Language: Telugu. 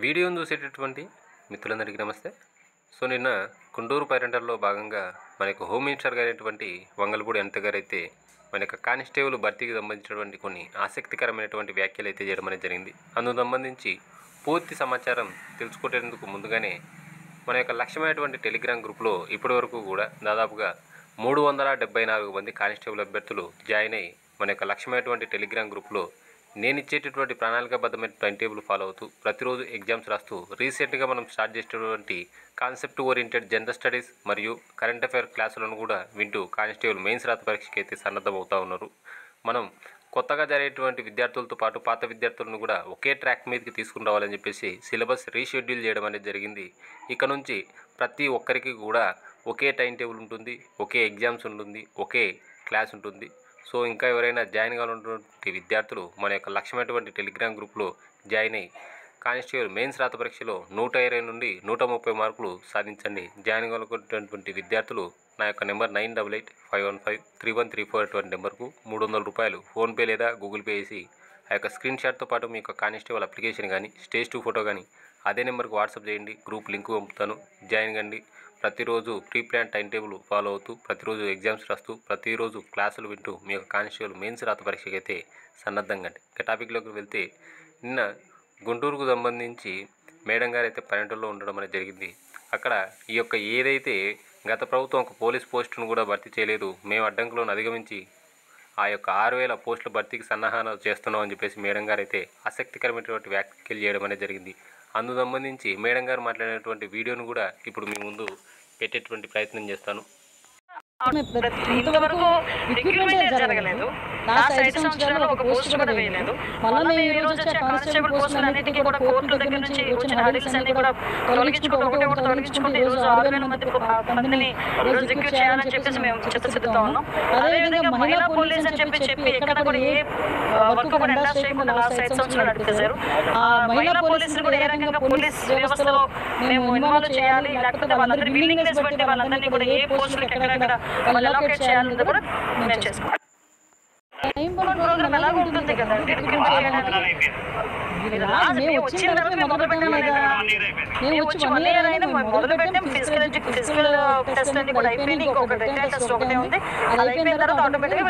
వీడియోను చూసేటటువంటి మిత్రులందరికీ నమస్తే. సో నిన్న గుంటూరు పర్యటనలో భాగంగా మనకు హోమ్ మినిస్టర్ గారైనటువంటి వంగలపూడి అనిత గారు అయితే మన యొక్క కానిస్టేబుల్ భర్తీకి సంబంధించినటువంటి కొన్ని ఆసక్తికరమైనటువంటి వ్యాఖ్యలు అయితే చేయడం అనేది జరిగింది. అందుకు సంబంధించి పూర్తి సమాచారం తెలుసుకునేందుకు ముందుగానే మన యొక్క లక్ష్యమైనటువంటి టెలిగ్రామ్ గ్రూప్లో ఇప్పటివరకు కూడా దాదాపుగా 374 మంది కానిస్టేబుల్ అభ్యర్థులు జాయిన్ అయ్యి మన యొక్క లక్ష్యమైనటువంటి టెలిగ్రామ్ గ్రూప్లో నేను ఇచ్చేటటువంటి ప్రణాళికాబద్ధమైన టైం టేబుల్ ఫాలో అవుతూ ప్రతిరోజు ఎగ్జామ్స్ రాస్తూ రీసెంట్గా మనం స్టార్ట్ చేసేటటువంటి కాన్సెప్ట్ ఓరియంటెడ్ జనరల్ స్టడీస్ మరియు కరెంట్ అఫైర్ క్లాసులను కూడా వింటూ కానిస్టేబుల్ మెయిన్స్ రాత పరీక్షకి అయితే సన్నద్ధమవుతూ ఉన్నారు. మనం కొత్తగా జరిగేటువంటి విద్యార్థులతో పాటు పాత విద్యార్థులను కూడా ఒకే ట్రాక్ మీదకి తీసుకుని రావాలని చెప్పేసి సిలబస్ రీషెడ్యూల్ చేయడం అనేది జరిగింది. ఇక నుంచి ప్రతి ఒక్కరికి కూడా ఒకే టైం టేబుల్ ఉంటుంది, ఒకే ఎగ్జామ్స్ ఉంటుంది, ఒకే క్లాస్ ఉంటుంది. సో ఇంకా ఎవరైనా జాయిన్ కావాలన్నటువంటి విద్యార్థులు మన యొక్క లక్ష్యమైనటువంటి టెలిగ్రామ్ గ్రూప్లో జాయిన్ అయ్యి కానిస్టేబుల్ మెయిన్స్ రాత పరీక్షలో 120 నుండి 130 మార్కులు సాధించండి. జాయిన్ కావాలనుకున్నటువంటి విద్యార్థులు నా యొక్క నెంబర్ 9885153134 అటువంటి నెంబర్కు 300 రూపాయలు ఫోన్పే లేదా గూగుల్ పే చేసి ఆ యొక్క స్క్రీన్ షాట్తో పాటు మీ యొక్క కానిస్టేబుల్ అప్లికేషన్ కానీ స్టేజ్ 2 ఫోటో కానీ అదే నెంబర్కి వాట్సాప్ చేయండి. గ్రూప్ లింక్ పంపుతాను, జాయిన్ కండి. ప్రతిరోజు pre plan time table follow అవుతూ ప్రతిరోజు ఎగ్జామ్స్ రాస్తూ ప్రతిరోజు క్లాసులు వింటూ మీ యొక్క కానిస్టేబుల్ మెయిన్స్ రాత పరీక్షకి అయితే సన్నద్ధంగా అండి. ఇక టాపిక్లోకి వెళ్తే నిన్న గుంటూరుకు సంబంధించి మేడం గారు అయితే పర్యటనలో ఉండడం అనేది జరిగింది. అక్కడ ఈ యొక్క ఏదైతే గత ప్రభుత్వం ఒక పోలీస్ పోస్టును కూడా భర్తీ చేయలేదు, మేము అడ్డంకులను అధిగమించి ఆ యొక్క 6000 పోస్టుల భర్తీకి సన్నాహాలు చేస్తున్నాం అని చెప్పేసి మేడం గారు అయితే ఆసక్తికరమైనటువంటి వ్యాఖ్యలు చేయడం అనేది జరిగింది. అందుకు సంబంధించి మేడం గారు మాట్లాడినటువంటి వీడియోను కూడా ఇప్పుడు మీ ముందు పెట్టేటువంటి ప్రయత్నం చేస్తాను. ఇంతవరకు రిక్రూట్మెంట్ జరగలేదు. లాస్ట్ 5 సంవత్సరాల్లో ఒక పోస్ట్ కూడా వేయలేదు. మళ్ళీ ఈ రోజు వచ్చే కానిస్టేబుల్ పోస్టులన్నిటికీ కూడా కోర్టుల దగ్గర నుంచి వచ్చిన హర్డల్స్ అన్ని కూడా తొలగించుకుంటూ తొలగించుకుంటూ ఈ రోజు 6000 మందిని రోజు రిక్రూట్ చేయాలని చెప్పేసి మేము చిత్తశుద్ధితో ఉన్నాం. అదేవిధంగా మహిళా పోలీస్ అని చెప్పి ఎక్కడ కూడా ఏ వర్క్ కూడా ఎండాస్ చేయకుండా లాస్ట్ 5 సంవత్సరాలు నడిపేశారు. ఆ మహిళా పోలీసులు కూడా ఏ రకంగా పోలీస్ వ్యవస్థలో మేము ఇన్వాల్వ్ చేయాలి, లేకపోతే వాళ్ళందరి విల్లింగ్నెస్ బట్టి వాళ్ళందరినీ కూడా ఏ పోస్టులకు ఎక్కడెక్కడ వాళ్ళు అలొకేట్ చేయాలన్నది కూడా మేము చేసుకుంటాం. ప్రోగ్రామ్ ఎలా ఉంటుంది కదండి, వచ్చిన తర్వాత మేము మొదలు పెట్టాం లేదా, మేము వచ్చి 1 year అయినా మొదలు పెట్టాం. ఫిజికల్ టెస్ట్ అన్ని కూడా అయిపోయింది, ఇంకొక రిటర్న్ టెస్ట్ ఒకటే ఉంది. అది అయిపోయిన తర్వాత ఆటోమేటిక్గా